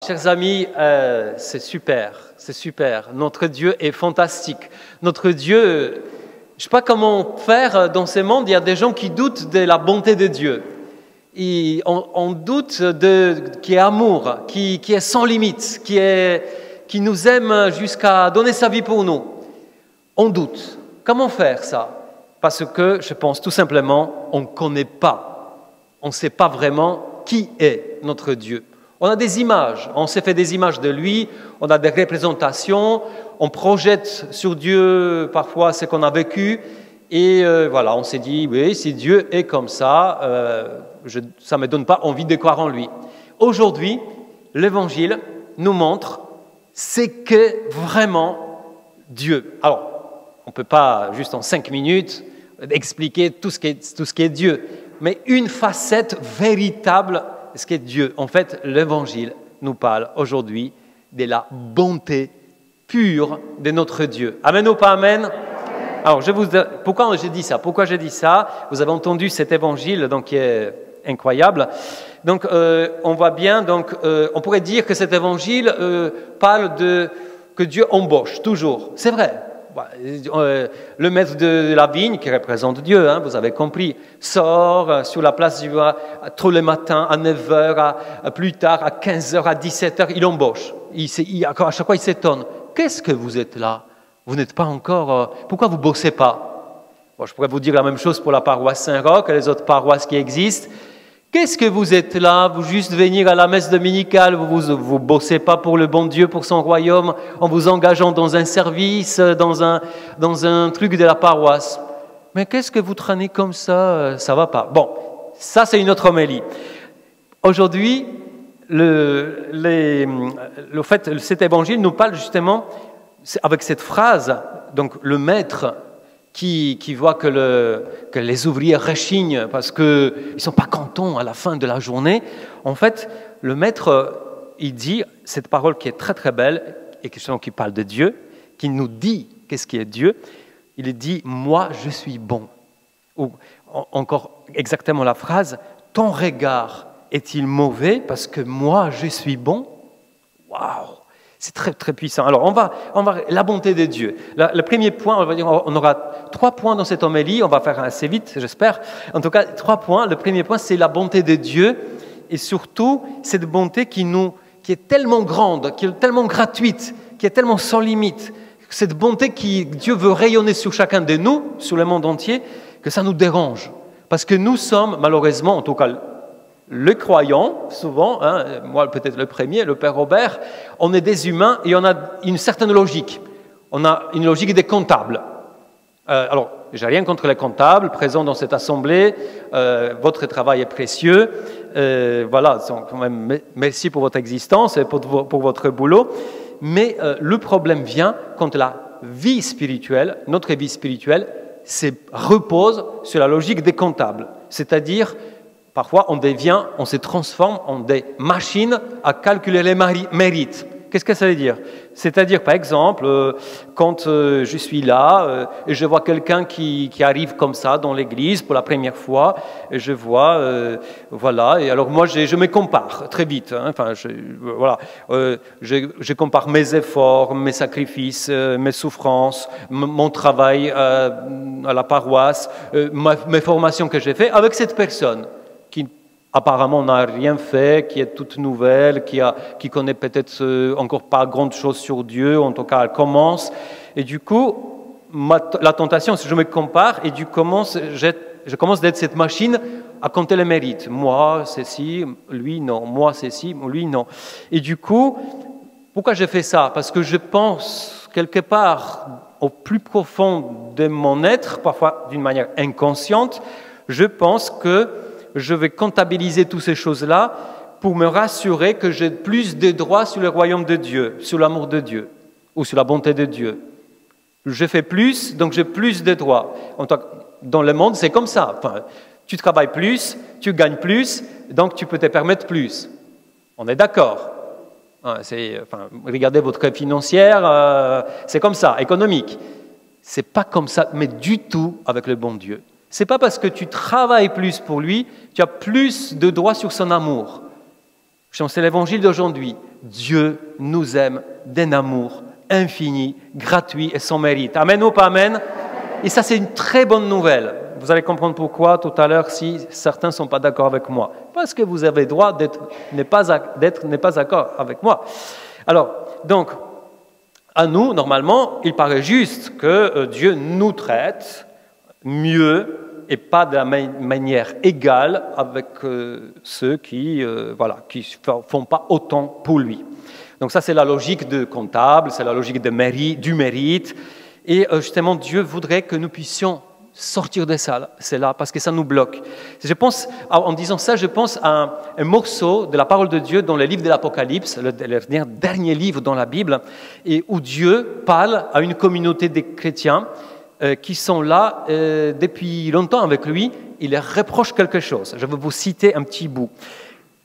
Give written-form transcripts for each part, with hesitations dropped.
chers amis, c'est super, c'est super. Notre Dieu est fantastique. Notre Dieu, je ne sais pas comment faire dans ce monde, il y a des gens qui doutent de la bonté de Dieu. Et on doute qui est amour, qui est sans limite, qui nous aime jusqu'à donner sa vie pour nous. On doute. Comment faire ça? Parce que, je pense tout simplement, on ne connaît pas. On ne sait pas vraiment qui est notre Dieu. On a des images, on s'est fait des images de lui, on a des représentations, on projette sur Dieu parfois ce qu'on a vécu, et voilà, on s'est dit, oui, si Dieu est comme ça, ça ne me donne pas envie de croire en lui. Aujourd'hui, l'Évangile nous montre ce qu'est vraiment Dieu. Alors, on ne peut pas, juste en 5 minutes, expliquer tout ce qui est Dieu, mais une facette véritable ce qu'est Dieu. En fait, l'Évangile nous parle aujourd'hui de la bonté pure de notre Dieu. Amen ou pas amen? Alors, pourquoi j'ai dit ça? Vous avez entendu cet Évangile donc, qui est incroyable. Donc, on voit bien, on pourrait dire que cet Évangile parle que Dieu embauche, toujours. C'est vrai. Le maître de la vigne, qui représente Dieu, vous avez compris, sort sur la place du roi tous les matins, à 9h, plus tard, à 15h, à 17h, il embauche. À chaque fois, il s'étonne. Qu'est-ce que vous êtes là? Vous n'êtes pas encore... pourquoi vous ne bossez pas? Je pourrais vous dire la même chose pour la paroisse Saint-Roch et les autres paroisses qui existent. Qu'est-ce que vous êtes là? Vous juste venir à la messe dominicale, vous bossez pas pour le bon Dieu, pour son royaume, en vous engageant dans un service, dans un truc de la paroisse. Mais qu'est-ce que vous traînez comme ça? Ça va pas. Bon, ça c'est une autre homélie. Aujourd'hui, cet évangile nous parle justement avec cette phrase, donc le maître qui voit que les ouvriers rechignent parce qu'ils ne sont pas contents à la fin de la journée. En fait, le maître, il dit cette parole qui est très très belle et qui parle de Dieu, qui nous dit qu'est-ce qui est Dieu. Il dit « Moi, je suis bon ». Ou encore exactement la phrase « Ton regard est-il mauvais parce que moi, je suis bon ?» Waouh! C'est très, très puissant. Alors, on va la bonté de Dieu. Le premier point, on aura 3 points dans cette homélie. On va faire assez vite, j'espère. En tout cas, 3 points. Le premier point, c'est la bonté de Dieu. Et surtout, cette bonté qui est tellement grande, qui est tellement gratuite, qui est tellement sans limite. Cette bonté Dieu veut rayonner sur chacun de nous, sur le monde entier, que ça nous dérange. Parce que nous sommes, malheureusement, en tout cas, les croyants, souvent, moi peut-être le premier, le Père Robert, on est des humains et on a une certaine logique. On a une logique des comptables. Alors, j'ai rien contre les comptables présents dans cette assemblée. Votre travail est précieux. Voilà, quand même, merci pour votre existence et pour votre boulot. Mais le problème vient quand la vie spirituelle, notre vie spirituelle, repose sur la logique des comptables. C'est-à-dire, parfois, on se transforme en des machines à calculer les mérites. Qu'est-ce que ça veut dire? C'est-à-dire, par exemple, quand je suis là et je vois quelqu'un qui arrive comme ça dans l'église pour la première fois, et je vois, voilà, et alors moi, je me compare très vite. Je compare mes efforts, mes sacrifices, mes souffrances, mon travail à la paroisse, mes formations que j'ai faites avec cette personne qui apparemment n'a rien fait, qui est toute nouvelle, qui connaît peut-être encore pas grand-chose sur Dieu, en tout cas elle commence. Et du coup, la tentation, c'est que je me compare et je commence d'être cette machine à compter les mérites. Moi, c'est ci, lui, non. Moi, c'est ci, lui, non. Et du coup, pourquoi je fais ça? Parce que je pense, quelque part, au plus profond de mon être, parfois d'une manière inconsciente, je pense que je vais comptabiliser toutes ces choses-là pour me rassurer que j'ai plus de droits sur le royaume de Dieu, sur l'amour de Dieu ou sur la bonté de Dieu. Je fais plus, donc j'ai plus de droits. Dans le monde, c'est comme ça. Enfin, tu travailles plus, tu gagnes plus, donc tu peux te permettre plus. On est d'accord. Regardez votre financière, c'est comme ça, économique. C'est pas comme ça, mais du tout avec le bon Dieu. C'est pas parce que tu travailles plus pour lui, tu as plus de droits sur son amour. C'est l'évangile d'aujourd'hui. Dieu nous aime d'un amour infini, gratuit et sans mérite. Amen ou pas amen? Et ça, c'est une très bonne nouvelle. Vous allez comprendre pourquoi tout à l'heure si certains ne sont pas d'accord avec moi. Parce que vous avez le droit d'être n'est pas d'accord avec moi. Alors, donc, à nous, normalement, il paraît juste que Dieu nous traite mieux et pas de la manière égale avec ceux qui ne font pas autant pour lui. Donc ça, c'est la logique de comptable, c'est la logique du mérite. Et justement, Dieu voudrait que nous puissions sortir de ça, c'est là, parce que ça nous bloque. En disant ça, je pense à un morceau de la parole de Dieu dans le livre de l'Apocalypse, le dernier livre dans la Bible, et où Dieu parle à une communauté de chrétiens qui sont là depuis longtemps avec lui. Il leur reproche quelque chose. Je vais vous citer un petit bout.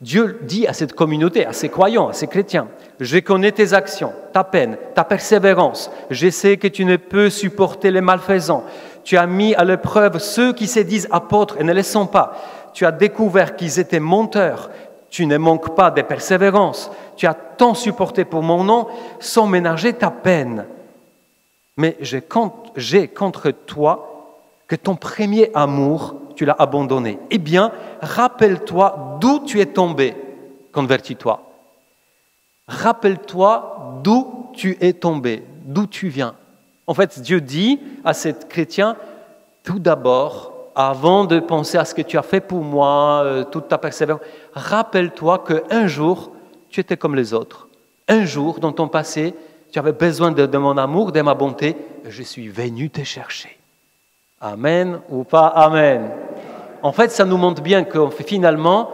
Dieu dit à cette communauté, à ces croyants, à ces chrétiens, « Je connais tes actions, ta peine, ta persévérance. Je sais que tu ne peux supporter les malfaisants. Tu as mis à l'épreuve ceux qui se disent apôtres et ne le sont pas. Tu as découvert qu'ils étaient menteurs. Tu ne manques pas de persévérance. Tu as tant supporté pour mon nom sans ménager ta peine. Mais j'ai contre toi que ton premier amour, tu l'as abandonné. Eh bien, rappelle-toi d'où tu es tombé, convertis-toi. Rappelle-toi d'où tu es tombé, d'où tu viens. En fait, Dieu dit à ces chrétiens, tout d'abord, avant de penser à ce que tu as fait pour moi, toute ta persévérance, rappelle-toi qu'un jour, tu étais comme les autres. Un jour, dans ton passé, tu avais besoin de mon amour, de ma bonté, et je suis venu te chercher. Amen ou pas amen? En fait, ça nous montre bien que finalement,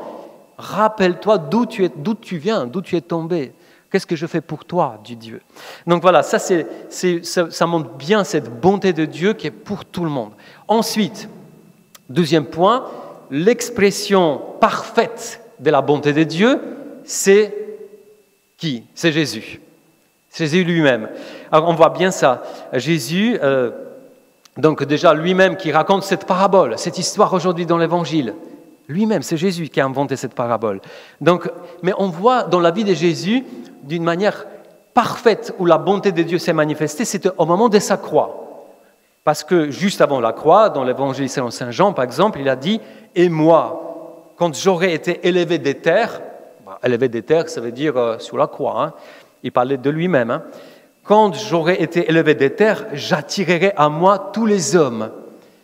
rappelle-toi d'où tu viens, d'où tu es tombé. Qu'est-ce que je fais pour toi, dit Dieu? Donc voilà, ça montre bien cette bonté de Dieu qui est pour tout le monde. Ensuite, deuxième point, l'expression parfaite de la bonté de Dieu, c'est qui? C'est Jésus. C'est Jésus lui-même. Alors on voit bien ça. Jésus, donc déjà lui-même qui raconte cette parabole, cette histoire aujourd'hui dans l'Évangile. Lui-même, c'est Jésus qui a inventé cette parabole. Donc, mais on voit dans la vie de Jésus, d'une manière parfaite où la bonté de Dieu s'est manifestée, c'était au moment de sa croix. Parce que juste avant la croix, dans l'Évangile selon Saint Jean, par exemple, il a dit « Et moi, quand j'aurai été élevé des terres », élevé des terres, ça veut dire sur la croix, hein, il parlait de lui-même, hein, « Quand j'aurai été élevé des terres, j'attirerai à moi tous les hommes. »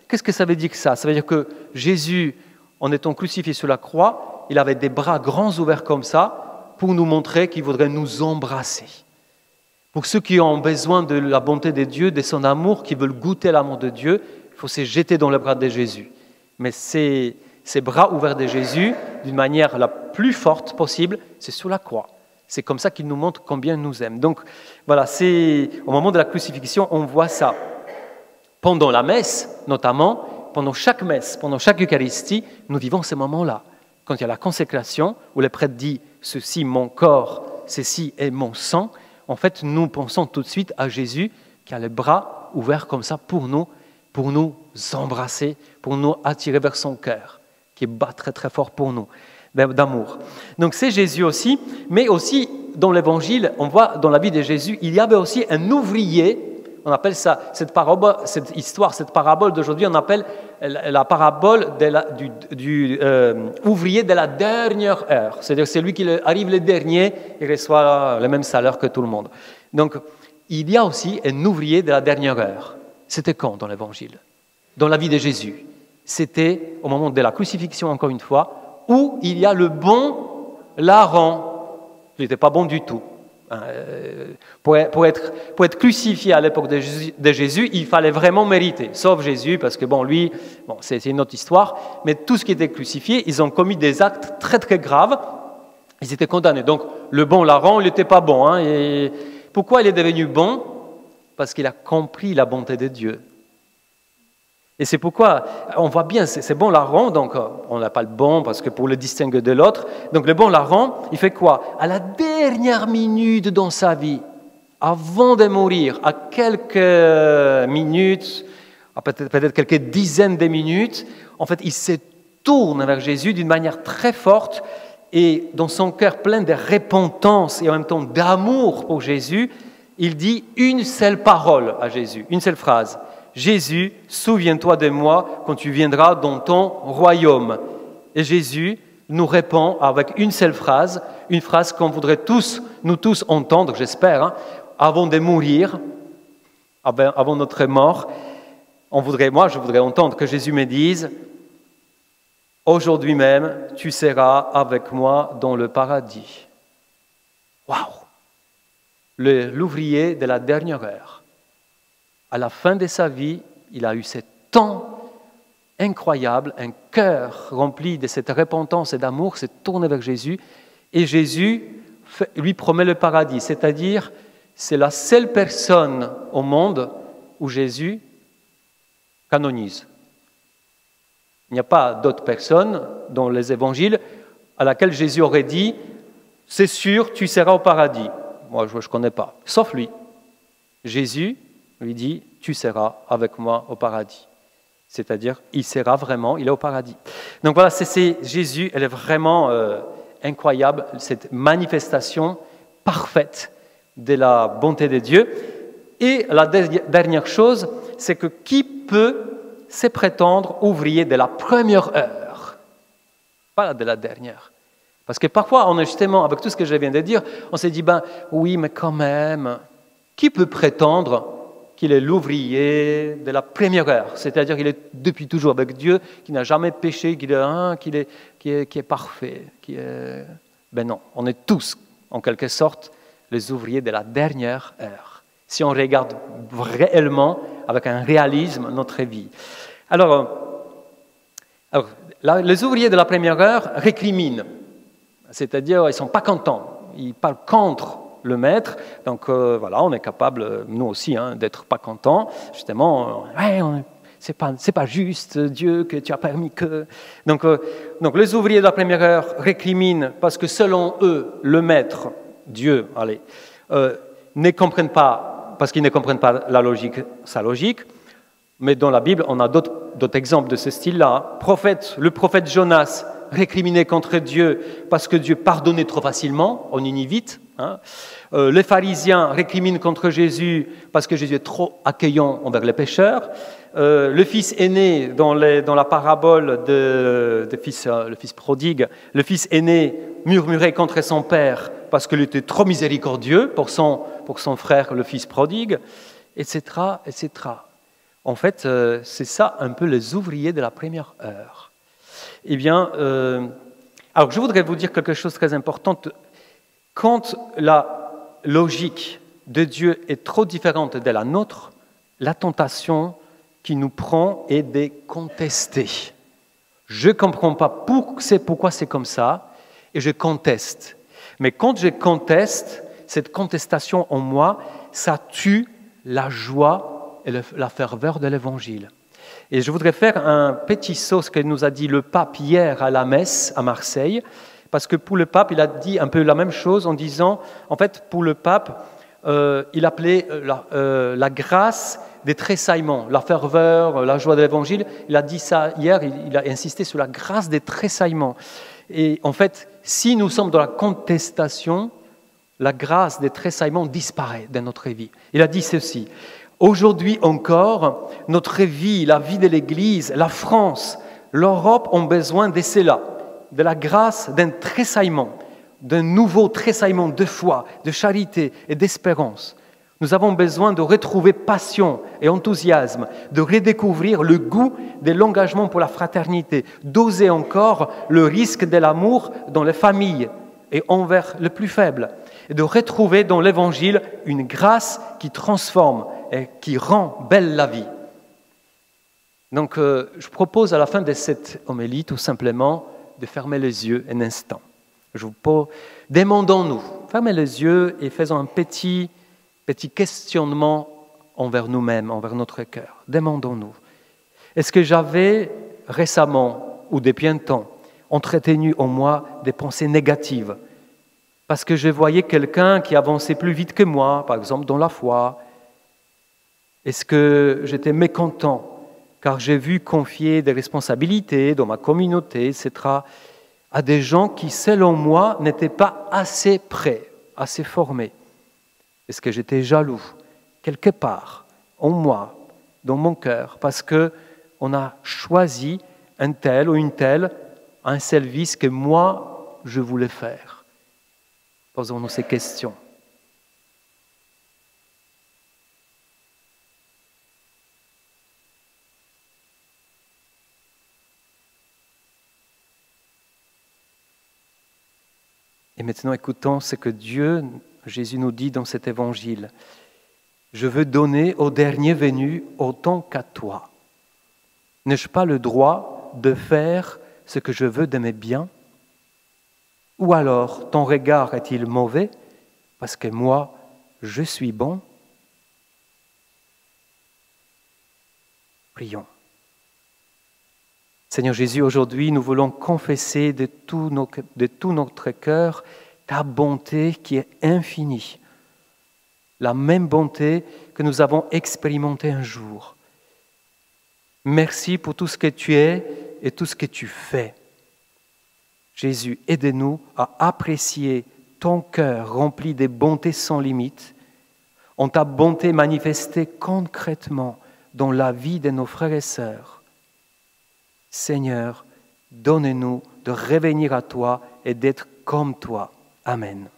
Qu'est-ce que ça veut dire ça? Ça veut dire que Jésus, en étant crucifié sur la croix, il avait des bras grands ouverts comme ça pour nous montrer qu'il voudrait nous embrasser. Pour ceux qui ont besoin de la bonté de Dieu, de son amour, qui veulent goûter l'amour de Dieu, il faut se jeter dans les bras de Jésus. Mais ces bras ouverts de Jésus, d'une manière la plus forte possible, c'est sur la croix. C'est comme ça qu'il nous montre combien il nous aime. Donc voilà, au moment de la crucifixion, on voit ça. Pendant la messe, notamment, pendant chaque messe, pendant chaque Eucharistie, nous vivons ces moments-là. Quand il y a la consécration, où le prêtre dit « ceci mon corps, ceci est mon sang », en fait, nous pensons tout de suite à Jésus qui a les bras ouverts comme ça pour nous embrasser, pour nous attirer vers son cœur, qui bat très très fort pour nous, d'amour. Donc c'est Jésus aussi, mais aussi dans l'Évangile, on voit dans la vie de Jésus, il y avait aussi un ouvrier. On appelle ça, cette parabole d'aujourd'hui, on appelle la parabole du ouvrier de la dernière heure. C'est-à-dire celui qui arrive le dernier, il reçoit le même salaire que tout le monde. Donc, il y a aussi un ouvrier de la dernière heure. C'était quand dans l'Évangile? Dans la vie de Jésus. C'était au moment de la crucifixion, encore une fois, où il y a le bon larron. Il n'était pas bon du tout. Pour être crucifié à l'époque de Jésus, il fallait vraiment mériter, sauf Jésus, parce que lui, c'est une autre histoire, mais tout ce qui était crucifié, ils ont commis des actes très très graves, ils étaient condamnés. Donc le bon larron, il n'était pas bon. Hein, et pourquoi il est devenu bon? Parce qu'il a compris la bonté de Dieu. Et c'est pourquoi on voit bien, c'est bon larron, donc on n'a pas le bon parce que pour le distinguer de l'autre. Donc le bon larron, il fait quoi? À la dernière minute dans sa vie, avant de mourir, à quelques minutes, à peut-être quelques dizaines de minutes, en fait, il se tourne vers Jésus d'une manière très forte et dans son cœur plein de repentance et en même temps d'amour pour Jésus, il dit une seule parole à Jésus, une seule phrase. Jésus, souviens-toi de moi quand tu viendras dans ton royaume. Et Jésus nous répond avec une seule phrase, une phrase qu'on voudrait nous tous entendre, j'espère, hein, avant de mourir, avant notre mort. Moi, je voudrais entendre que Jésus me dise « Aujourd'hui même, tu seras avec moi dans le paradis. » Waouh! L'ouvrier de la dernière heure. À la fin de sa vie, il a eu ce temps incroyable, un cœur rempli de cette repentance et d'amour, s'est tourné vers Jésus, et Jésus lui promet le paradis, c'est-à-dire c'est la seule personne au monde où Jésus canonise. Il n'y a pas d'autres personnes dans les évangiles à laquelle Jésus aurait dit « c'est sûr, tu seras au paradis ». Moi, je ne connais pas, sauf lui. Jésus lui dit « tu seras avec moi au paradis ». C'est-à-dire, il est au paradis. Donc voilà, Jésus, elle est vraiment incroyable, cette manifestation parfaite de la bonté de Dieu. Et la dernière chose, c'est que qui peut se prétendre ouvrier de la première heure, pas de la dernière. Parce que parfois, on est justement, avec tout ce que je viens de dire, on s'est dit, oui, mais quand même, qui peut prétendre qu'il est l'ouvrier de la première heure, c'est-à-dire qu'il est depuis toujours avec Dieu, qui n'a jamais péché, qui est parfait, Ben non, on est tous, en quelque sorte, les ouvriers de la dernière heure, si on regarde réellement, avec un réalisme, notre vie. Alors les ouvriers de la première heure récriminent, c'est-à-dire ils ne sont pas contents, ils parlent contre le maître, donc voilà, on est capable, nous aussi, d'être pas contents, justement, c'est pas juste, Dieu, que tu as permis que... Donc les ouvriers de la première heure récriminent parce que selon eux, le maître, Dieu, ne comprennent pas, parce qu'ils ne comprennent pas sa logique, mais dans la Bible, on a d'autres exemples de ce style-là. Le prophète Jonas récriminait contre Dieu parce que Dieu pardonnait trop facilement aux Ninivites. Les pharisiens récriminent contre Jésus parce que Jésus est trop accueillant envers les pécheurs. Le fils aîné, dans la parabole le fils prodigue, le fils aîné murmurait contre son père parce qu'il était trop miséricordieux pour son frère, le fils prodigue, etc., etc. En fait, c'est ça un peu les ouvriers de la première heure. Eh bien, alors je voudrais vous dire quelque chose de très important. Quand la logique de Dieu est trop différente de la nôtre, la tentation qui nous prend est de contester. Je ne comprends pas pourquoi c'est comme ça, et je conteste. Mais quand je conteste, cette contestation en moi, ça tue la joie et la ferveur de l'Évangile. Et je voudrais faire un petit saut, ce que nous a dit le pape hier à la messe à Marseille, parce que pour le pape, il a dit un peu la même chose en disant, en fait, pour le pape, il appelait la grâce des tressaillements, la ferveur, la joie de l'Évangile. Il a dit ça hier, il a insisté sur la grâce des tressaillements. Et en fait, si nous sommes dans la contestation, la grâce des tressaillements disparaît de notre vie. Il a dit ceci. Aujourd'hui encore, notre vie, la vie de l'Église, la France, l'Europe ont besoin de cela, de la grâce d'un tressaillement, d'un nouveau tressaillement de foi, de charité et d'espérance. Nous avons besoin de retrouver passion et enthousiasme, de redécouvrir le goût de l'engagement pour la fraternité, d'oser encore le risque de l'amour dans les familles et envers les plus faibles, et de retrouver dans l'Évangile une grâce qui transforme et qui rend belle la vie. Donc, je propose à la fin de cette homélie, tout simplement, de fermer les yeux un instant. Demandons-nous, fermez les yeux et faisons un petit questionnement envers nous-mêmes, envers notre cœur. Demandons-nous, est-ce que j'avais récemment ou depuis un temps entretenu en moi des pensées négatives parce que je voyais quelqu'un qui avançait plus vite que moi, par exemple dans la foi? Est-ce que j'étais mécontent car j'ai vu confier des responsabilités dans ma communauté, etc., à des gens qui, selon moi, n'étaient pas assez prêts, assez formés. Est-ce que j'étais jaloux, quelque part, en moi, dans mon cœur, parce qu'on a choisi un tel ou une telle, un service que moi, je voulais faire? Posons-nous ces questions. Et maintenant, écoutons ce que Jésus nous dit dans cet évangile. Je veux donner au dernier venu autant qu'à toi. N'ai-je pas le droit de faire ce que je veux de mes biens? Ou alors ton regard est-il mauvais parce que moi, je suis bon? Prions. Seigneur Jésus, aujourd'hui, nous voulons confesser de tout notre cœur ta bonté qui est infinie. La même bonté que nous avons expérimentée un jour. Merci pour tout ce que tu es et tout ce que tu fais. Jésus, aide-nous à apprécier ton cœur rempli de bontés sans limite, en ta bonté manifestée concrètement dans la vie de nos frères et sœurs. Seigneur, donne-nous de revenir à toi et d'être comme toi. Amen.